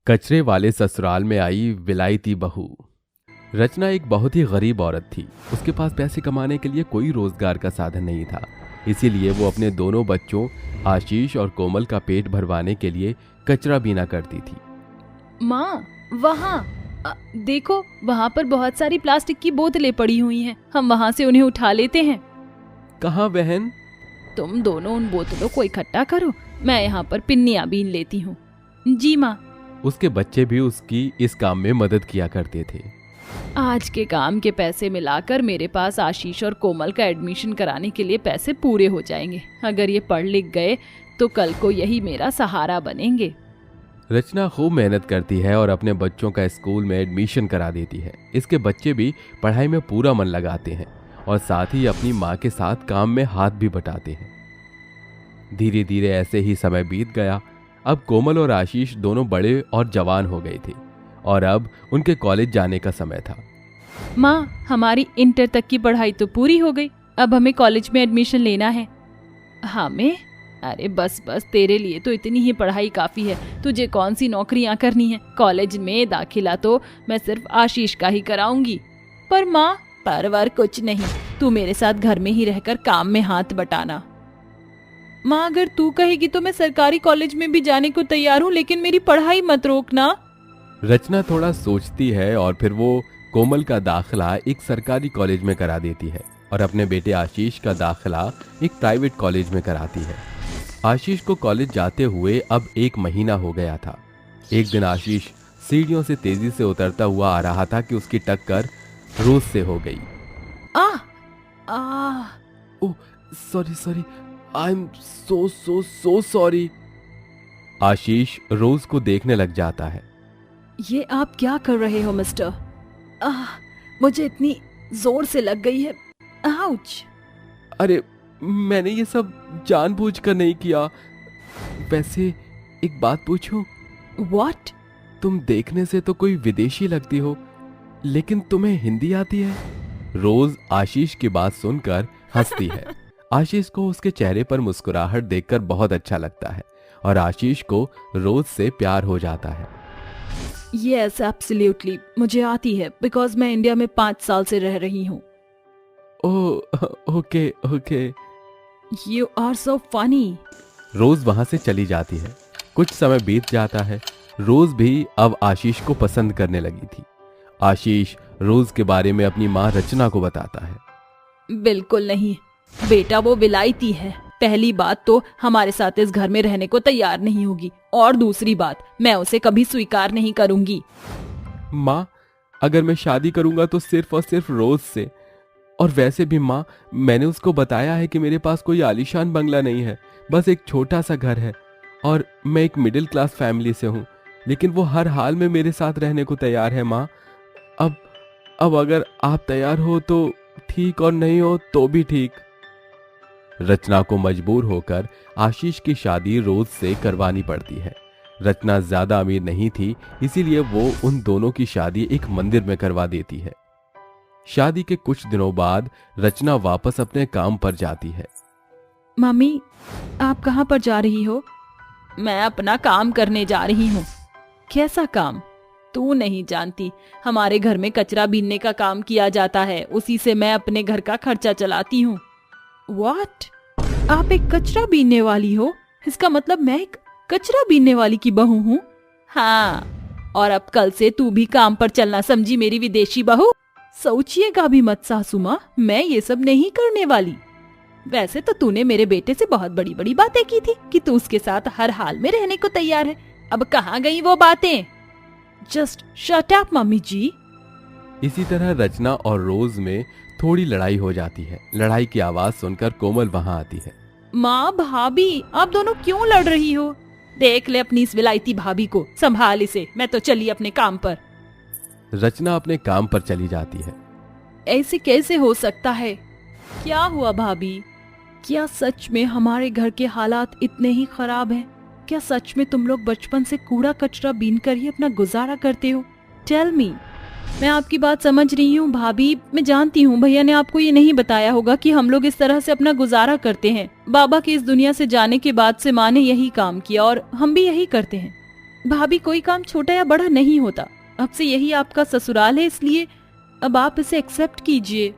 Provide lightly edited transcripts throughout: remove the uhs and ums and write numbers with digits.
कचरे वाले ससुराल में आई विलायती बहू। रचना एक बहुत ही गरीब औरत थी। उसके पास पैसे कमाने के लिए कोई रोजगार का साधन नहीं था। इसीलिए वो अपने दोनों बच्चों आशीष और कोमल का पेट भरवाने के लिए कचरा बीना करती थी। माँ, वहाँ देखो, वहाँ पर बहुत सारी प्लास्टिक की बोतलें पड़ी हुई हैं। हम वहाँ से उन्हें उठा लेते हैं। कहाँ बहन? तुम दोनों उन बोतलों को इकट्ठा करो, मैं यहाँ पर पिन्नियाँ बीन लेती हूँ। जी माँ। उसके बच्चे भी उसकी इस काम में मदद किया करते थे। आज के काम के पैसे मिलाकर मेरे पास आशीष और कोमल का एडमिशन कराने के लिए पैसे पूरे हो जाएंगे। अगर ये पढ़ लिख गए तो कल को यही मेरा सहारा बनेंगे। रचना खूब मेहनत करती है और अपने बच्चों का स्कूल में एडमिशन करा देती है। इसके बच्चे भी पढ़ाई में पूरा मन लगाते हैं और साथ ही अपनी माँ के साथ काम में हाथ भी बटाते हैं। धीरे धीरे ऐसे ही समय बीत गया। अब कोमल और आशीष दोनों बड़े और जवान हो गए थे और अब उनके कॉलेज जाने का समय था। माँ, हमारी इंटर तक की पढ़ाई तो पूरी हो गई, अब हमें कॉलेज में एडमिशन लेना है। हमें? अरे बस बस, तेरे लिए तो इतनी ही पढ़ाई काफी है। तुझे कौन सी नौकरियां करनी है? कॉलेज में दाखिला तो मैं सिर्फ आशीष का ही कराऊंगी। पर माँ, परवर कुछ नहीं, तू मेरे साथ घर में ही रहकर काम में हाथ बटाना। माँ, अगर तू कहेगी तो मैं सरकारी कॉलेज में भी जाने को तैयार हूँ, लेकिन मेरी पढ़ाई मत रोकना। रचना थोड़ा सोचती है और फिर वो कोमल का दाखिला एक सरकारी कॉलेज में करा देती है और अपने बेटे आशीष का दाखिला एक प्राइवेट कॉलेज में कराती है। आशीष को कॉलेज जाते हुए अब 1 महीना हो गया था। एक दिन आशीष सीढ़ियों से तेजी से उतरता हुआ आ रहा था कि उसकी टक्कर रोज से हो गई। Oh sorry, I am so sorry. Ashish Rose को देखने लग जाता है। ये आप क्या कर रहे हो मिस्टर? मुझे इतनी जोर से लग गई है। आउच। अरे मैंने ये सब जानबूझकर नहीं किया। वैसे एक बात पूछूं? What? तुम देखने से तो कोई विदेशी लगती हो, लेकिन तुम्हें हिंदी आती है? रोज आशीष की बात सुनकर हंसती है। आशीष को उसके चेहरे पर मुस्कुराहट देखकर बहुत अच्छा लगता है और आशीष को रोज से प्यार हो जाता है। Yes, absolutely. मुझे आती है, बिकॉज मैं इंडिया में 5 साल से रह रही हूँ। Oh okay. You are so funny. रोज वहां से चली जाती है। कुछ समय बीत जाता है। रोज भी अब आशीष को पसंद करने लगी थी। आशीष रोज के बारे में अपनी माँ रचना को बताता है। बिल्कुल नहीं बेटा, वो विलायती है। पहली बात तो हमारे साथ इस घर में रहने को तैयार नहीं होगी, और दूसरी बात, मैं उसे कभी स्वीकार नहीं करूंगी। माँ, अगर मैं शादी करूंगा तो सिर्फ और सिर्फ रोज से। और वैसे भी माँ, मैंने उसको बताया है कि मेरे पास कोई आलीशान बंगला नहीं है, बस एक छोटा सा घर है और मैं एक मिडिल क्लास फैमिली से हूँ, लेकिन वो हर हाल में मेरे साथ रहने को तैयार है। माँ, अब अगर आप तैयार हो तो ठीक, और नहीं हो तो भी ठीक। रचना को मजबूर होकर आशीष की शादी रोज से करवानी पड़ती है। रचना ज्यादा अमीर नहीं थी, इसीलिए वो उन दोनों की शादी एक मंदिर में करवा देती है। शादी के कुछ दिनों बाद रचना वापस अपने काम पर जाती है। मम्मी, आप कहाँ पर जा रही हो? मैं अपना काम करने जा रही हूँ। कैसा काम? तू नहीं जानती, हमारे घर में कचरा बीनने का काम किया जाता है, उसी से मैं अपने घर का खर्चा चलाती हूँ। What? आप एक कचरा बीनने वाली हो? इसका मतलब मैं एक कचरा बीनने वाली की बहू हूँ? हाँ, और अब कल से तू भी काम पर चलना, समझी मेरी विदेशी बहू? सोचिएगा भी मत सासू माँ, मैं ये सब नहीं करने वाली। वैसे तो तूने मेरे बेटे से बहुत बड़ी बड़ी बातें की थी कि तू उसके साथ हर हाल में रहने को तैयार है। अब कहाँ गई वो बातें? जस्ट शट अप मम्मी जी। इसी तरह रचना और रोज में थोड़ी लड़ाई हो जाती है। लड़ाई की आवाज सुनकर कोमल वहां आती है। माँ, भाभी, आप दोनों क्यों लड़ रही हो? देख ले अपनी इस विलायती भाभी को, संभाल इसे, मैं तो चली अपने काम पर। रचना अपने काम पर चली जाती है। ऐसे कैसे हो सकता है? क्या हुआ भाभी? क्या सच में हमारे घर के हालात इतने ही खराब हैं? क्या सच में तुम लोग बचपन से कूड़ा कचरा बीन कर ही अपना गुजारा करते हो? Tell me. मैं आपकी बात समझ रही हूँ भाभी, मैं जानती हूँ भैया ने आपको ये नहीं बताया होगा कि हम लोग इस तरह से अपना गुजारा करते हैं। बाबा के इस दुनिया से जाने के बाद से माँ ने यही काम किया और हम भी यही करते हैं। भाभी कोई काम छोटा या बड़ा नहीं होता, अब से यही आपका ससुराल है, इसलिए अब आप इसे एक्सेप्ट कीजिए।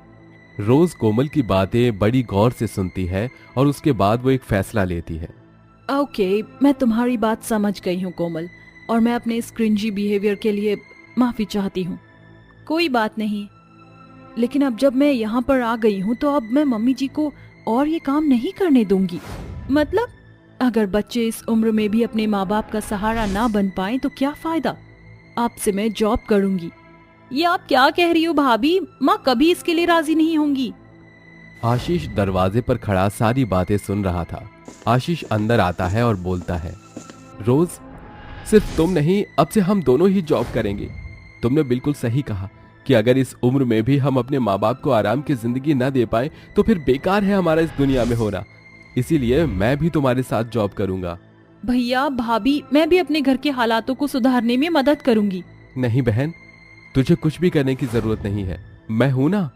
रोज कोमल की बातें बड़ी गौर से सुनती है और उसके बाद वो एक फैसला लेती है। ओके, मैं तुम्हारी बात समझ गई हूँ कोमल, और मैं अपने इस क्रिंजी बिहेवियर के लिए माफी चाहती हूँ। कोई बात नहीं, लेकिन अब जब मैं यहाँ पर आ गई हूँ तो अब मैं मम्मी जी को और ये काम नहीं करने दूंगी। मतलब अगर बच्चे इस उम्र में भी अपने माँ बाप का सहारा ना बन पाए तो क्या फायदा। आपसे मैं जॉब करूंगी। ये आप क्या कह रही हो भाभी? माँ कभी इसके लिए राजी नहीं होंगी। आशीष दरवाजे पर खड़ा सारी बातें सुन रहा था। आशीष अंदर आता है और बोलता है, रोज सिर्फ तुम नहीं, अब से हम दोनों ही जॉब करेंगे। तुमने बिल्कुल सही कहा कि अगर इस उम्र में भी हम अपने माँ बाप को आराम की जिंदगी न दे पाए तो फिर बेकार है हमारा इस दुनिया में होना। इसीलिए मैं भी तुम्हारे साथ जॉब करूंगा। भैया भाभी, मैं भी अपने घर के हालातों को सुधारने में मदद करूंगी। नहीं बहन, तुझे कुछ भी करने की जरूरत नहीं है, मैं हूं ना।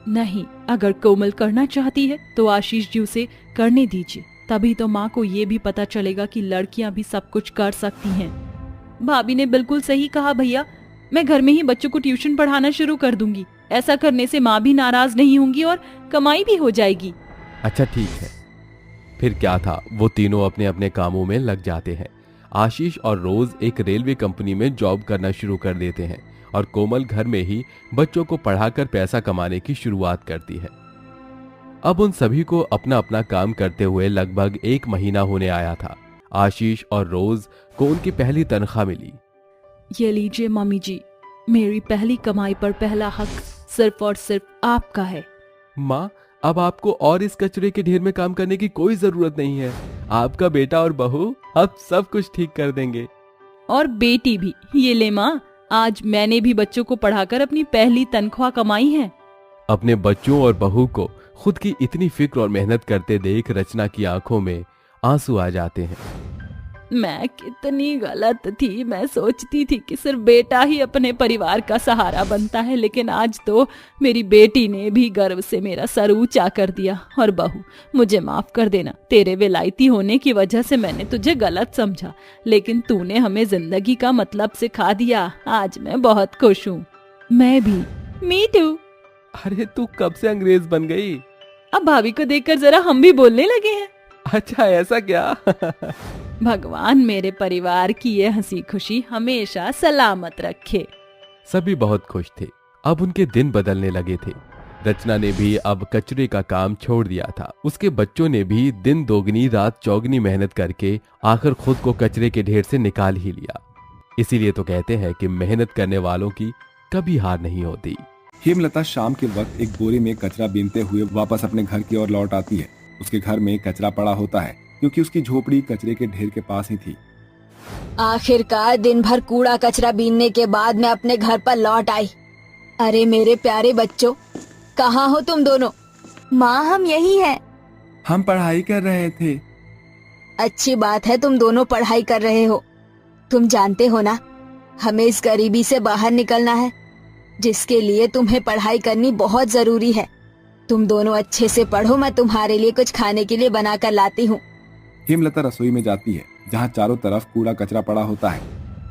नहीं, अगर कोमल करना चाहती है तो आशीष जी उसे करने दीजिए, तभी तो माँ को ये भी पता चलेगा कि लड़कियां भी सब कुछ कर सकती हैं। भाभी ने बिल्कुल सही कहा भैया, मैं घर में ही बच्चों को ट्यूशन पढ़ाना शुरू कर दूंगी। ऐसा करने से माँ भी नाराज नहीं होंगी और कमाई भी हो जाएगी। अच्छा ठीक है। फिर क्या था, वो तीनों अपने अपने कामों में लग जाते हैं। आशीष और रोज एक रेलवे कंपनी में जॉब करना शुरू कर देते हैं और कोमल घर में ही बच्चों को पढ़ाकर पैसा कमाने की शुरुआत करती है। अब उन सभी को अपना अपना काम करते हुए लगभग 1 महीना होने आया था। आशीष और रोज को उनकी पहली तनख्वाह मिली। ये लीजिए मम्मी जी, मेरी पहली कमाई पर पहला हक सिर्फ और सिर्फ आपका है। माँ, अब आपको और इस कचरे के ढेर में काम करने की कोई जरूरत नहीं है। आपका बेटा और बहू अब सब कुछ ठीक कर देंगे। और बेटी भी। ये ले माँ, आज मैंने भी बच्चों को पढ़ाकर अपनी पहली तनख्वाह कमाई है। अपने बच्चों और बहू को खुद की इतनी फिक्र और मेहनत करते देख रचना की आंखों में आंसू आ जाते हैं। मैं कितनी गलत थी। मैं सोचती थी कि सिर्फ बेटा ही अपने परिवार का सहारा बनता है, लेकिन आज तो मेरी बेटी ने भी गर्व से मेरा सर ऊंचा कर दिया। और बहू, मुझे माफ कर देना, तेरे विलायती होने की वजह से मैंने तुझे गलत समझा, लेकिन तूने हमें जिंदगी का मतलब सिखा दिया। आज मैं बहुत खुश हूँ। मैं भी। Me too. अरे तू कब से अंग्रेज बन गई? अब भाभी को देखकर जरा हम भी बोलने लगे हैं। अच्छा, ऐसा क्या? भगवान मेरे परिवार की ये हंसी खुशी हमेशा सलामत रखे। सभी बहुत खुश थे। अब उनके दिन बदलने लगे थे। रचना ने भी अब कचरे का काम छोड़ दिया था। उसके बच्चों ने भी दिन दोगुनी रात चौगुनी मेहनत करके आखिर खुद को कचरे के ढेर से निकाल ही लिया। इसीलिए तो कहते हैं कि मेहनत करने वालों की कभी हार नहीं होती। हेमलता शाम के वक्त एक बोरे में कचरा बीनते हुए वापस अपने घर की ओर लौट आती है। उसके घर में कचरा पड़ा होता है क्योंकि उसकी झोपड़ी कचरे के ढेर के पास ही थी। आखिरकार दिन भर कूड़ा कचरा बीनने के बाद मैं अपने घर पर लौट आई। अरे मेरे प्यारे बच्चों, कहाँ हो तुम दोनों? माँ, हम यही हैं। हम पढ़ाई कर रहे थे। अच्छी बात है, तुम दोनों पढ़ाई कर रहे हो। तुम जानते हो ना, हमें इस गरीबी से बाहर निकलना है, जिसके लिए तुम्हें पढ़ाई करनी बहुत जरूरी है। तुम दोनों अच्छे से पढ़ो, मैं तुम्हारे लिए कुछ खाने के लिए बनाकर लाती हूँ। हेमलता रसोई में जाती है जहाँ चारों तरफ कूड़ा कचरा पड़ा होता है।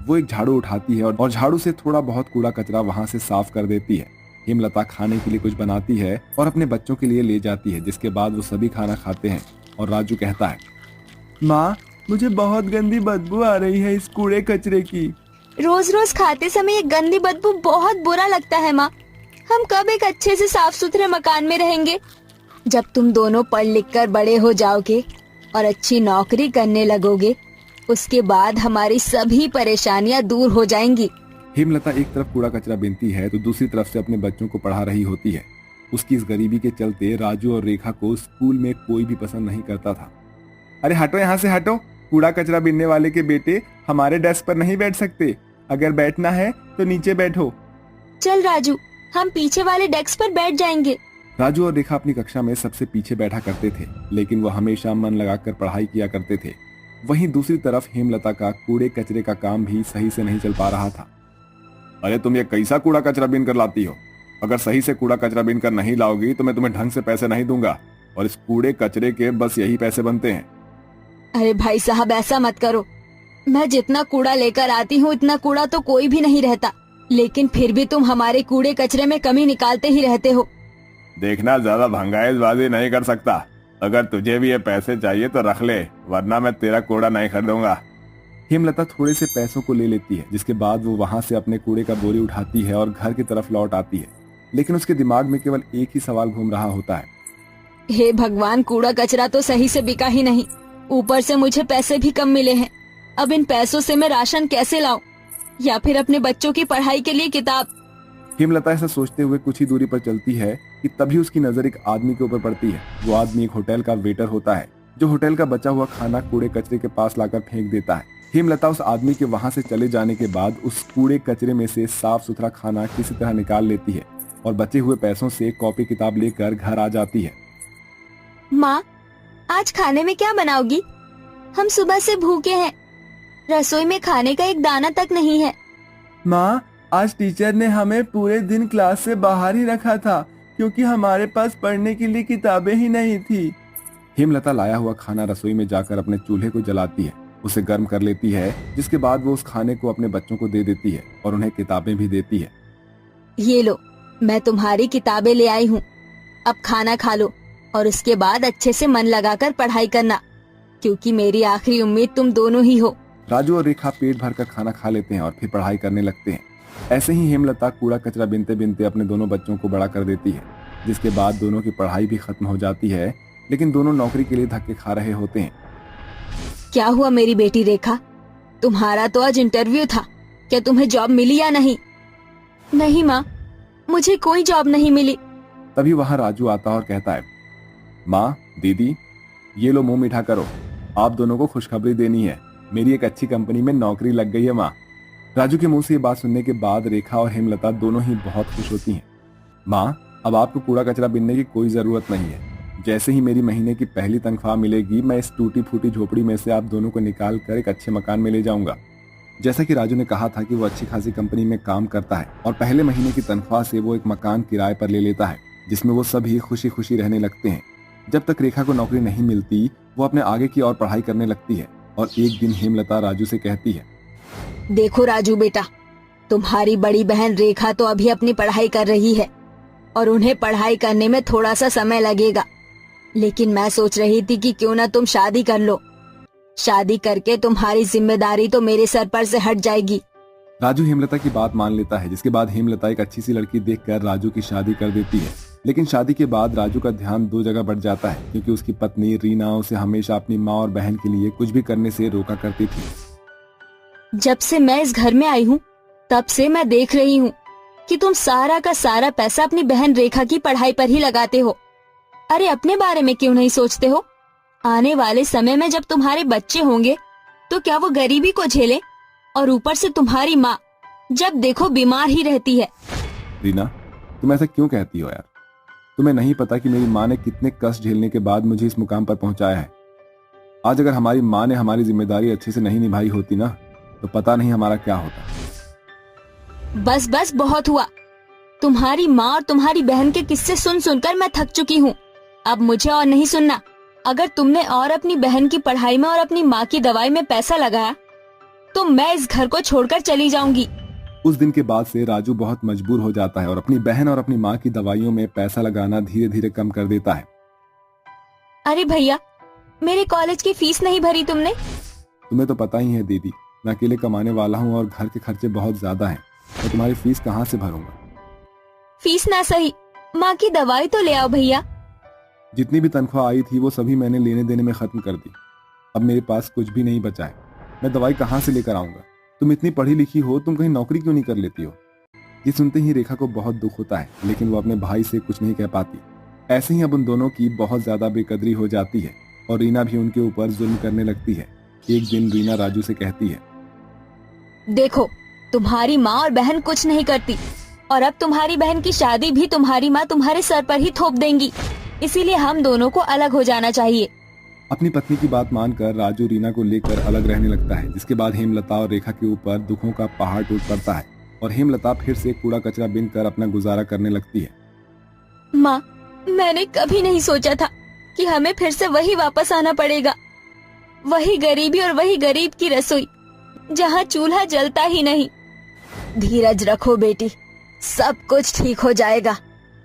वो एक झाड़ू उठाती है और झाड़ू से थोड़ा बहुत कूड़ा कचरा वहाँ से साफ कर देती है। हेमलता खाने के लिए कुछ बनाती है और अपने बच्चों के लिए ले जाती है, जिसके बाद वो सभी खाना खाते हैं और राजू कहता है, माँ, मुझे बहुत गंदी बदबू आ रही है इस कूड़े कचरे की। रोज रोज खाते समय ये गंदी बदबू बहुत बुरा लगता है माँ। हम कब एक अच्छे से साफ सुथरे मकान में रहेंगे? जब तुम दोनों पढ़ लिख कर बड़े हो जाओगे और अच्छी नौकरी करने लगोगे, उसके बाद हमारी सभी परेशानियां दूर हो जाएंगी। हेमलता एक तरफ कूड़ा कचरा बीनती है तो दूसरी तरफ से अपने बच्चों को पढ़ा रही होती है। उसकी इस गरीबी के चलते राजू और रेखा को स्कूल में कोई भी पसंद नहीं करता था। अरे हटो यहाँ से हटो, कूड़ा कचरा बीनने वाले के बेटे हमारे डेस्क पर नहीं बैठ सकते। अगर बैठना है तो नीचे बैठो। चल राजू, हम पीछे वाले डेस्क पर बैठ जाएंगे। राजू और रेखा अपनी कक्षा में सबसे पीछे बैठा करते थे, लेकिन वो हमेशा मन लगाकर पढ़ाई किया करते थे। वहीं दूसरी तरफ हेमलता का कूड़े कचरे का काम भी सही से नहीं चल पा रहा था। अरे तुम ये कैसा कूड़ा कचरा बीन कर लाती हो? अगर सही से कूड़ा कचरा बीन कर नहीं लाओगी तो मैं तुम्हें ढंग से पैसे नहीं दूंगा, और इस कूड़े कचरे के बस यही पैसे बनते हैं। अरे भाई साहब, ऐसा मत करो। मैं जितना कूड़ा लेकर आती हूँ इतना कूड़ा तो कोई भी नहीं रहता, लेकिन फिर भी तुम हमारे कूड़े कचरे में कमी निकालते ही रहते हो। देखना, ज्यादा भंगाईबाजी नहीं कर सकता। अगर तुझे भी ये पैसे चाहिए तो रख ले, वरना मैं तेरा कूड़ा नहीं खरीदूंगा। हेमलता थोड़े से पैसों को ले लेती है, जिसके बाद वो वहां से अपने कूड़े का बोरी उठाती है और घर की तरफ लौट आती है। लेकिन उसके दिमाग में केवल एक ही सवाल घूम रहा होता है। हे भगवान, कूड़ा कचरा तो सही से बिका ही नहीं, ऊपर से मुझे पैसे भी कम मिले हैं। अब इन पैसों से मैं राशन कैसे लाऊं, या फिर अपने बच्चों की पढ़ाई के लिए किताब। हेमलता ऐसा सोचते हुए कुछ ही दूरी पर चलती है कि तभी उसकी नजर एक आदमी के ऊपर पड़ती है। वो आदमी एक होटल का वेटर होता है, जो होटल का बचा हुआ खाना कूड़े कचरे के पास लाकर फेंक देता है। हेमलता उस आदमी के वहां से चले जाने के बाद उस कूड़े कचरे में से साफ सुथरा खाना किसी तरह निकाल लेती है और बचे हुए पैसों से कॉपी किताब लेकर घर आ जाती है। माँ, आज खाने में क्या बनाओगी? हम सुबह से भूखे हैं, रसोई में खाने का एक दाना तक नहीं है। माँ, आज टीचर ने हमें पूरे दिन क्लास से बाहर ही रखा था क्योंकि हमारे पास पढ़ने के लिए किताबें ही नहीं थी। हेमलता लाया हुआ खाना रसोई में जाकर अपने चूल्हे को जलाती है, उसे गर्म कर लेती है, जिसके बाद वो उस खाने को अपने बच्चों को दे देती है और उन्हें किताबें भी देती है। ये लो, मैं तुम्हारी किताबें ले आई हूँ, अब खाना खा लो और उसके बाद अच्छे से मन लगाकर पढ़ाई करना, क्योंकि मेरी आखिरी उम्मीद तुम दोनों ही हो। राजू और रेखा पेट भर कर खाना खा लेते हैं और फिर पढ़ाई करने लगते हैं। ऐसे ही हेमलता कूड़ा कचरा बिनते बिनते अपने दोनों बच्चों को बड़ा कर देती है, जिसके बाद दोनों की पढ़ाई भी खत्म हो जाती है। लेकिन दोनों नौकरी के लिए धक्के खा रहे होते हैं। क्या हुआ मेरी बेटी रेखा, तुम्हारा तो आज इंटरव्यू था, क्या तुम्हें जॉब मिली या नहीं? नहीं माँ, मुझे कोई जॉब नहीं मिली। तभी वहाँ राजू आता और कहता है, माँ, दीदी, ये लो मुंह मीठा करो, आप दोनों को खुशखबरी देनी है, मेरी एक अच्छी कंपनी में नौकरी लग गई है माँ। राजू के मुंह से ये बात सुनने के बाद रेखा और हेमलता दोनों ही बहुत खुश होती हैं। माँ, अब आपको कूड़ा कचरा बिनने की कोई जरूरत नहीं है। जैसे ही मेरी महीने की पहली तनख्वाह मिलेगी, मैं इस टूटी फूटी झोपड़ी में से आप दोनों को निकाल कर एक अच्छे मकान में ले जाऊंगा। जैसा कि राजू ने कहा था कि वो अच्छी खासी कंपनी में काम करता है और पहले महीने की तनख्वाह से वो एक मकान किराए पर ले लेता है, जिसमें वो सभी खुशी खुशी रहने लगते हैं। जब तक रेखा को नौकरी नहीं मिलती, वो अपने आगे की और पढ़ाई करने लगती है। और एक दिन हेमलता राजू से कहती है, देखो राजू बेटा, तुम्हारी बड़ी बहन रेखा तो अभी अपनी पढ़ाई कर रही है और उन्हें पढ़ाई करने में थोड़ा सा समय लगेगा, लेकिन मैं सोच रही थी कि क्यों ना तुम शादी कर लो। शादी करके तुम्हारी जिम्मेदारी तो मेरे सर पर से हट जाएगी। राजू हेमलता की बात मान लेता है, जिसके बाद हेमलता एक अच्छी सी लड़की देखकर राजू की शादी कर देती है। लेकिन शादी के बाद राजू का ध्यान दो जगह बढ़ जाता है, क्योंकि उसकी पत्नी रीना उसे हमेशा अपनी माँ और बहन के लिए कुछ भी करने से रोका करती थी। जब से मैं इस घर में आई हूँ, तब से मैं देख रही हूँ कि तुम सारा का सारा पैसा अपनी बहन रेखा की पढ़ाई पर ही लगाते हो। अरे अपने बारे में क्यों नहीं सोचते हो? आने वाले समय में जब तुम्हारे बच्चे होंगे तो क्या वो गरीबी को झेले? और ऊपर से तुम्हारी माँ जब देखो बीमार ही रहती है। रीना, तुम ऐसा क्यों कहती हो यार? तुम्हें नहीं पता कि मेरी माँ ने कितने कष्ट झेलने के बाद मुझे इस मुकाम पर पहुंचाया है। आज अगर हमारी माँ ने हमारी जिम्मेदारी अच्छे से नहीं निभाई होती ना, तो पता नहीं हमारा क्या होता। बस बस बहुत हुआ। तुम्हारी माँ और तुम्हारी बहन के किस्से सुन सुनकर मैं थक चुकी हूँ। अब मुझे और नहीं सुनना। अगर तुमने और अपनी बहन की पढ़ाई में और अपनी माँ की दवाई में पैसा लगाया तो मैं इस घर को छोड़कर चली जाऊंगी। उस दिन के बाद से राजू बहुत मजबूर हो जाता है और अपनी बहन और अपनी माँ की दवाइयों में पैसा लगाना धीरे धीरे कम कर देता है। अरे भैया, मेरे कॉलेज की फीस नहीं भरी तुमने? तुम्हें तो पता ही है दीदी, मैं अकेले कमाने वाला हूँ और घर के खर्चे बहुत ज्यादा हैं, तो तुम्हारी फीस कहाँ से भरूंगा? फीस ना सही, माँ की दवाई तो ले आओ भैया। जितनी भी तनख्वाह आई थी वो सभी मैंने लेने देने में खत्म कर दी। अब मेरे पास कुछ भी नहीं बचा है, मैं दवाई कहाँ से लेकर आऊंगा? तुम इतनी पढ़ी लिखी हो, तुम कहीं नौकरी क्यों नहीं कर लेती हो? ये सुनते ही रेखा को बहुत दुख होता है, लेकिन वो अपने भाई से कुछ नहीं कह पाती। ऐसे ही अब उन दोनों की बहुत ज्यादा बेकदरी हो जाती है और रीना भी उनके ऊपर जुल्म करने लगती है। एक दिन रीना राजू से कहती है, देखो, तुम्हारी माँ और बहन कुछ नहीं करती और अब तुम्हारी बहन की शादी भी तुम्हारी माँ तुम्हारे सर पर ही थोप देंगी, इसीलिए हम दोनों को अलग हो जाना चाहिए। अपनी पत्नी की बात मानकर राजू रीना को लेकर अलग रहने लगता है, जिसके बाद हेमलता और रेखा के ऊपर दुखों का पहाड़ टूट पड़ता है और हेमलता फिर से कूड़ा कचरा बिनकर अपना गुजारा करने लगती है। माँ, मैंने कभी नहीं सोचा था कि हमें फिर से वही वापस आना पड़ेगा, वही गरीबी और वही गरीब की रसोई। जहाँ चूल्हा जलता ही नहीं। धीरज रखो बेटी, सब कुछ ठीक हो जाएगा।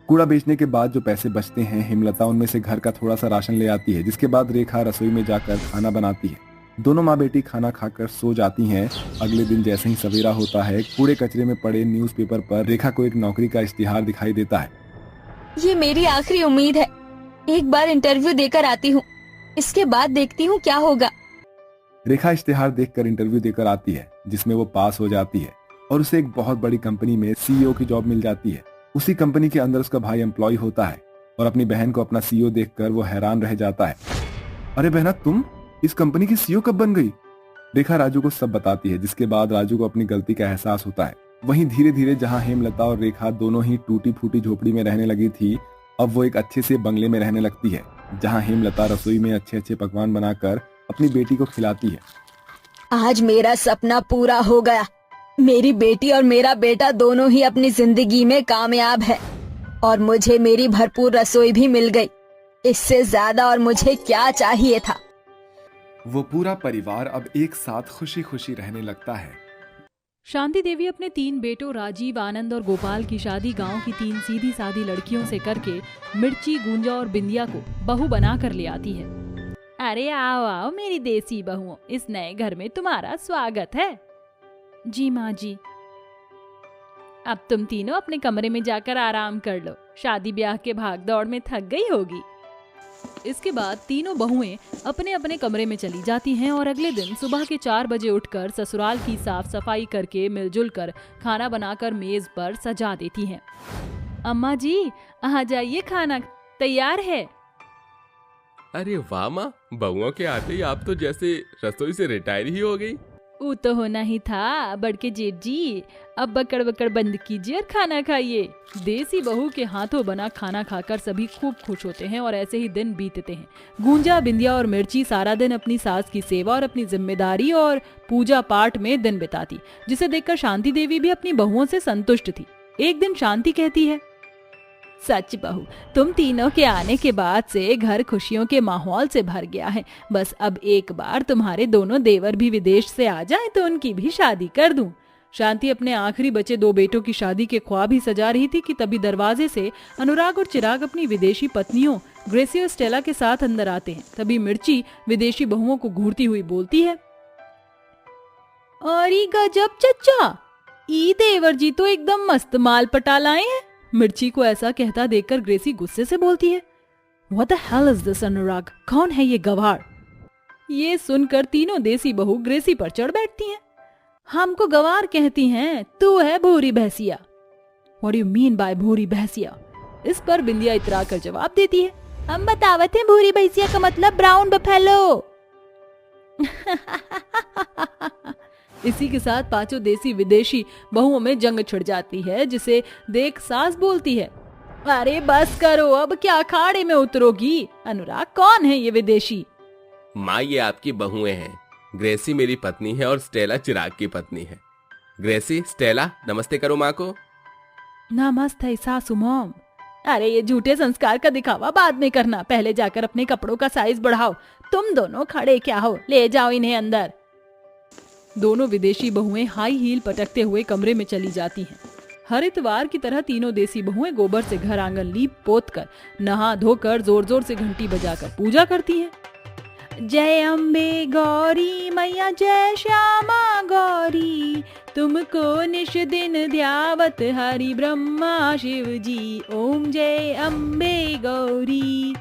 कूड़ा बेचने के बाद जो पैसे बचते हैं हेमलता उनमें से घर का थोड़ा सा राशन ले आती है, जिसके बाद रेखा रसोई में जाकर खाना बनाती है। दोनों माँ बेटी खाना खाकर सो जाती हैं। अगले दिन जैसे ही सवेरा होता है, कूड़े कचरे में पड़े न्यूज़पेपर पर रेखा को एक नौकरी का इश्तिहार दिखाई देता है। ये मेरी आखिरी उम्मीद है, एक बार इंटरव्यू देकर आती हूँ, इसके बाद देखती हूँ क्या होगा। रेखा इश्तिहार देखकर इंटरव्यू देकर आती है, जिसमें वो पास हो जाती है और उसे एक बहुत बड़ी कंपनी में सीईओ की जॉब मिल जाती है। उसी कंपनी के अंदर उसका भाई एम्प्लॉय होता है और अपनी बहन को अपना सीईओ देखकर वो हैरान रह जाता है। अरे बहना, तुम इस कंपनी की सीईओ कब बन गई? रेखा राजू को सब बताती है, जिसके बाद राजू को अपनी गलती का एहसास होता है। वहीं धीरे धीरे जहां हेमलता और रेखा दोनों ही टूटी फूटी झोपड़ी में रहने लगी थी, अब वो एक अच्छे से बंगले में रहने लगती है, जहां हेमलता रसोई में अच्छे अच्छे पकवान बनाकर अपनी बेटी को खिलाती है। आज मेरा सपना पूरा हो गया। मेरी बेटी और मेरा बेटा दोनों ही अपनी जिंदगी में कामयाब है और मुझे मेरी भरपूर रसोई भी मिल गई। इससे ज्यादा और मुझे क्या चाहिए था। वो पूरा परिवार अब एक साथ खुशी खुशी रहने लगता है। शांति देवी अपने 3 बेटों राजीव, आनंद और गोपाल की शादी गांव की 3 सीधी सादी लड़कियों से करके मिर्ची, गुंजा और बिंदिया को बहू बना कर ले आती है। अरे आओ आओ मेरी देसी बहुओं, इस नए घर में तुम्हारा स्वागत है। जी माँ जी। अब तुम तीनों अपने कमरे में जाकर आराम कर लो, शादी ब्याह के भाग दौड़ में थक गई होगी। इसके बाद तीनों बहुएं अपने अपने कमरे में चली जाती हैं और अगले दिन सुबह के 4 बजे उठकर ससुराल की साफ सफाई करके मिलजुल कर खाना बनाकर मेज पर सजा देती हैं। अम्मा जी आ जाइए, खाना तैयार है। अरे वाह माँ, बहुओं के आते ही आप तो जैसे रसोई से रिटायर ही हो गई। वो तो होना ही था बड़के जेठ जी। अब बकड़ बकड़ बंद कीजिए और खाना खाइए। देसी बहू के हाथों बना खाना खाकर सभी खूब खुश होते हैं और ऐसे ही दिन बीतते हैं। गुंजा, बिंदिया और मिर्ची सारा दिन अपनी सास की सेवा और अपनी जिम्मेदारी और पूजा पाठ में दिन बिताती, जिसे देखकर शांति देवी भी अपनी बहुओं से संतुष्ट थी। एक दिन शांति कहती है, सच बहू, तुम तीनों के आने के बाद से घर खुशियों के माहौल से भर गया है। बस अब एक बार तुम्हारे दोनों देवर भी विदेश से आ जाएं तो उनकी भी शादी कर दूं। शांति अपने आखिरी बचे 2 बेटों की शादी के ख्वाब ही सजा रही थी कि तभी दरवाजे से अनुराग और चिराग अपनी विदेशी पत्नियों ग्रेसी और स्टेला के साथ अंदर आते हैं। तभी मिर्ची विदेशी बहुओं को घूरती हुई बोलती है, अरे गजब चच्चा, ई देवर जी तो एकदम मस्त माल पटा लाए हैं। मिर्ची को ऐसा कहता देखकर ग्रेसी गुस्से से बोलती है, What the hell is this अनुराग? कौन है ये गवार? ये सुनकर तीनों देसी बहू ग्रेसी पर चढ़ बैठती हैं। हमको गवार कहती हैं, तू है भूरी भैंसिया। What do you mean by भूरी भैंसिया? इस पर बिंदिया इतरा कर जवाब देती है, हम बतावत हैं भूरी भैंसिया का मतलब ब्राउन बफेलो। इसी के साथ 5 देसी विदेशी बहुओं में जंग छिड़ जाती है, जिसे देख सास बोलती है, अरे बस करो, अब क्या अखाड़े में उतरोगी? अनुराग, कौन है ये विदेशी? माँ, ये आपकी बहुएं हैं। ग्रेसी मेरी पत्नी है और स्टेला चिराग की पत्नी है। ग्रेसी, स्टेला, नमस्ते करो माँ को। नमस्ते सासू मॉम। अरे ये झूठे संस्कार का दिखावा बाद में करना, पहले जाकर अपने कपड़ों का साइज बढ़ाओ। तुम दोनों खड़े क्या हो, ले जाओ इन्हें अंदर। दोनों विदेशी बहुएं हाई हील पटकते हुए कमरे में चली जाती हैं। हर इतवार की तरह तीनों देसी बहुएं गोबर से घर आंगन लीप पोत कर, नहा धोकर जोर जोर से घंटी बजाकर पूजा करती हैं। जय अम्बे गौरी मैया, जय श्यामा गौरी, तुमको निश दिन ध्यावत हरि ब्रह्मा शिव जी, ओम जय Ambe Gauri.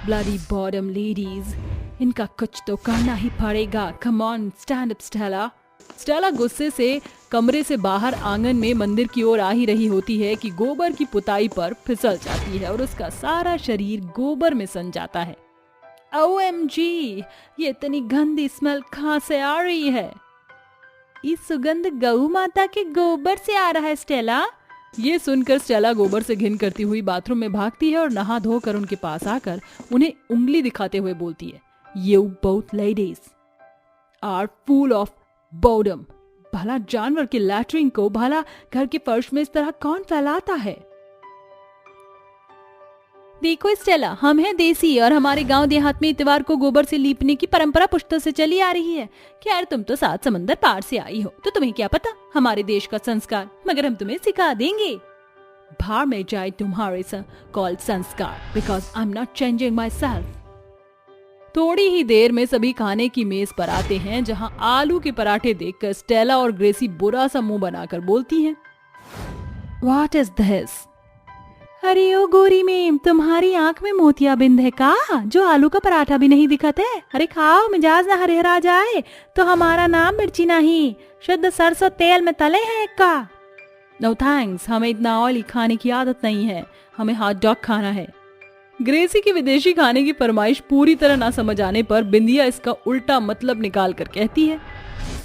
Bloody bottom ladies, इनका कुछ तो करना ही पड़ेगा। Come on, stand up Stella. Stella गुस्से से कमरे से बाहर आंगन में मंदिर की ओर आ ही रही होती है कि गोबर की पुताई पर फिसल जाती है और उसका सारा शरीर गोबर में सन जाता है। OMG, ये इतनी गंदी स्मेल कहाँ से आ रही है? इस सुगंध गऊ माता के गोबर से आ रहा है स्टेला। ये सुनकर स्टेला गोबर से घिन करती हुई बाथरूम में भागती है और नहा धोकर उनके पास आकर उन्हें उंगली दिखाते हुए बोलती है, You both ladies are full of boredom. भला जानवर के लैट्रिन को भला घर के फर्श में इस तरह कौन फैलाता है? देखो स्टेला, हम हैं देसी और हमारे गांव देहात में इतवार को गोबर से लीपने की परंपरा पुश्तों से चली आ रही है। खैर तुम तो 7 समंदर पार से आई हो, तो तुम्हें क्या पता हमारे देश का संस्कार, मगर हम तुम्हें सिखा देंगे। भाड़ में जाए तुम्हारे कॉल्ड संस्कार, because I am not changing my self. थोड़ी ही देर में सभी खाने की मेज पर आते हैं, जहां आलू के पराठे देखकर स्टेला और ग्रेसी बुरा सा मुंह बनाकर बोलती हैं, व्हाट इज दिस? अरे ओ गोरी मैम, तुम्हारी आंख में मोतियाबिंद है का, जो आलू का पराठा भी नहीं दिखत है? अरे खाओ, मिजाज ना हरेहरा जाए। तो हमारा नाम मिर्ची नहीं, शुद्ध सरसों तेल में तले हैं का। नो थैंक्स, हमें इतना ऑयली खाने की आदत नहीं है, हमें हॉट डॉग खाना है। ग्रेसी की विदेशी खाने की फरमाइश पूरी तरह ना समझ आने पर बिंदिया इसका उल्टा मतलब निकाल कर कहती है,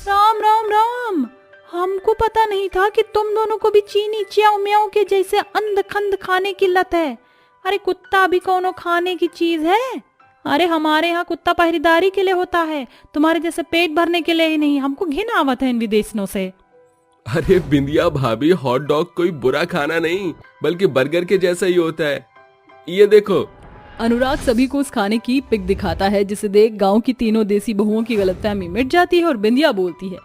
राम राम राम, हमको पता नहीं था कि तुम दोनों को भी चीनी च्याऊ म्याऊ के जैसे अंध खंड खाने की लत है। अरे कुत्ता भी कोनो खाने की चीज है? अरे हमारे यहाँ कुत्ता पहरेदारी के लिए होता है, तुम्हारे जैसे पेट भरने के लिए ही नहीं। हमको घिन आवत है इन विदेशियों से। अरे बिंदिया भाभी, हॉट डॉग कोई बुरा खाना नहीं, बल्कि बर्गर के जैसा ही होता है, ये देखो। अनुराग सभी को उस खाने की पिक दिखाता है, जिसे देख गांव की तीनों देसी बहुओं की गलतफहमी मिट जाती है और बिंदिया बोलती है,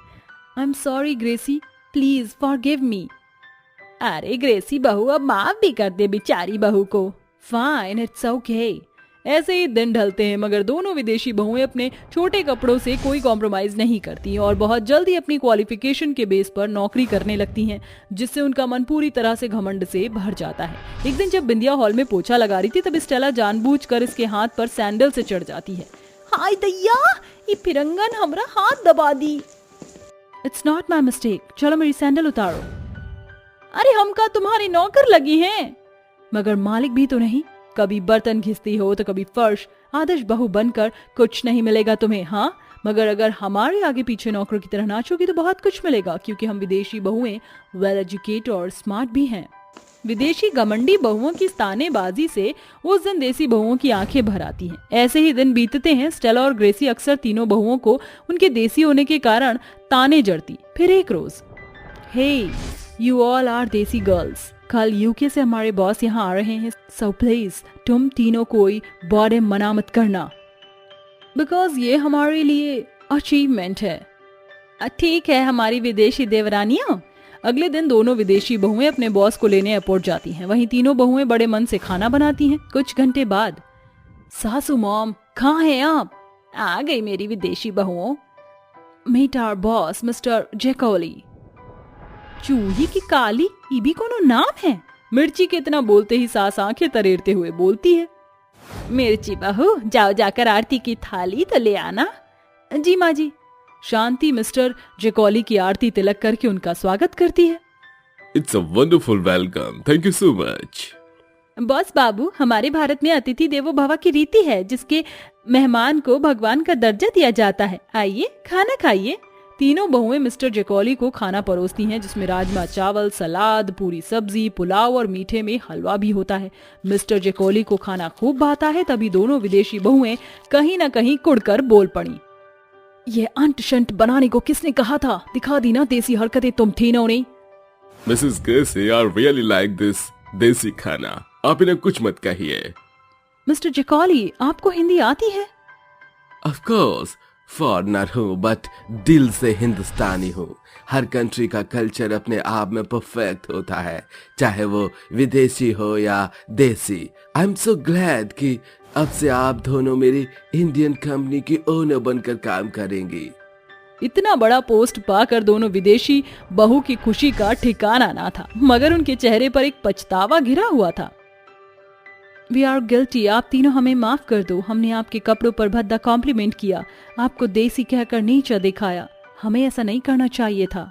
I am sorry Gracy, please forgive me. अरे ग्रेसी बहू, अब माफ भी कर दे बेचारी बहू को। Fine, it's okay. ऐसे ही दिन ढलते हैं, मगर दोनों विदेशी बहुएं अपने छोटे कपड़ों से कोई कॉम्प्रोमाइज नहीं करती और बहुत जल्दी अपनी क्वालिफिकेशन के बेस पर नौकरी करने लगती हैं, जिससे उनका मन पूरी तरह से घमंड से भर जाता है। एक दिन जब बिंदिया हॉल में पोछा लगा रही थी, तब स्टेला जानबूझकर इसके हाथ पर सैंडल से चढ़ जाती है। हाय दैया, ये फिरंगन हमरा हाथ दबा दी। इट्स नॉट माई मिस्टेक, चलो मेरी सैंडल उतारो। अरे हम का तुम्हारी नौकर लगी हैं? मगर मालिक भी तो नहीं, कभी बर्तन घिसती हो तो कभी फर्श। आदर्श बहू बनकर कुछ नहीं मिलेगा तुम्हें, हाँ, मगर अगर हमारे आगे पीछे नौकरों की तरह नाचोगी तो बहुत कुछ मिलेगा, क्योंकि हम विदेशी बहुएं वेल एजुकेटेड और स्मार्ट भी हैं। विदेशी घमंडी बहुओं की तानेबाजी से उस दिन देसी बहुओं की आंखें भर आती हैं। ऐसे ही दिन बीतते हैं। स्टेला और ग्रेसी अक्सर तीनों बहुओं को उनके देसी होने के कारण ताने जड़ती। फिर एक रोज, हे यू ऑल आर देसी गर्ल्स, कल यूके से हमारे बॉस यहाँ आ रहे हैं, सो प्लीज तुम तीनों कोई बड़े मना मत करना, बिकॉज ये हमारे लिए अचीवमेंट है। ठीक है हमारी विदेशी देवरानियों। अगले दिन दोनों विदेशी बहुएं अपने बॉस को लेने एयरपोर्ट जाती हैं। वहीं तीनों बहुएं बड़े मन से खाना बनाती हैं। कुछ घंटे बाद, सासू मॉम कहाँ हैं आप? आ गई मेरी विदेशी बहुओं। मीट आवर बॉस मिस्टर जेकोली। चूही की काली, ये भी कोनो नाम है? मिर्ची के इतना बोलते ही सास आंखें तरेरते हुए बोलती है, मिर्ची बहू जाओ जाकर आरती की थाली तो ले आना। जी माँ जी। शांति मिस्टर जेकोली की आरती तिलक करके उनका स्वागत करती है। It's a wonderful welcome, thank you so much. Boss बाबू, हमारे भारत में अतिथि देवो भव की रीति है, जिसके मेहमान को भगवान का दर्जा दिया जाता है। आइए खाना खाइए। तीनों बहुएं मिस्टर जेकोली को खाना परोसती हैं, जिसमें राजमा चावल, सलाद, पूरी सब्जी, पुलाव और मीठे में हलवा भी होता है। मिस्टर जेकोली को खाना खूब भाता है। तभी दोनों विदेशी बहुएं कहीं न कहीं कुड़कर बोल पड़ी, ये अंट शंट बनाने को किसने कहा था? दिखा दी ना देसी हरकतें तुम तीनों ने। Mrs Gracy, I really like this desi khana, आप इन्हें कुछ मत कहिए। मिस्टर जेकोली, आपको हिंदी आती है? ऑफ कोर्स, फॉरनर हूँ बट दिल से हिंदुस्तानी हूँ। हर कंट्री का कल्चर अपने आप में परफेक्ट होता है, चाहे वो विदेशी हो या देसी। आई एम सो ग्लैड कि अब से आप दोनों मेरी इंडियन कंपनी की ओनर बनकर काम करेंगी। इतना बड़ा पोस्ट पाकर दोनों विदेशी बहू की खुशी का ठिकाना ना था, मगर उनके चेहरे पर एक पछतावा घिरा हुआ था। वी आर गिल्टी, आप तीनों हमें माफ कर दो। हमने आपके कपड़ों पर भद्दा कॉम्प्लीमेंट किया, आपको देसी कहकर नीचा दिखाया। हमें ऐसा नहीं करना चाहिए था।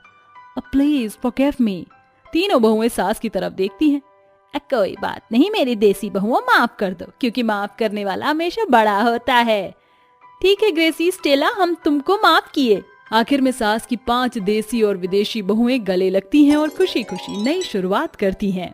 प्लीज फॉरगिव मी। तीनों बहुएं सास की तरफ देखती हैं। कोई बात नहीं मेरी देसी बहुओं, माफ कर दो, क्योंकि माफ करने वाला हमेशा बड़ा होता है। ठीक है ग्रेसी, स्टेला, हम तुमको माफ किए। आखिर में सास की 5 देसी और विदेशी बहुएं गले लगती हैं और खुशी खुशी नई शुरुआत करती हैं।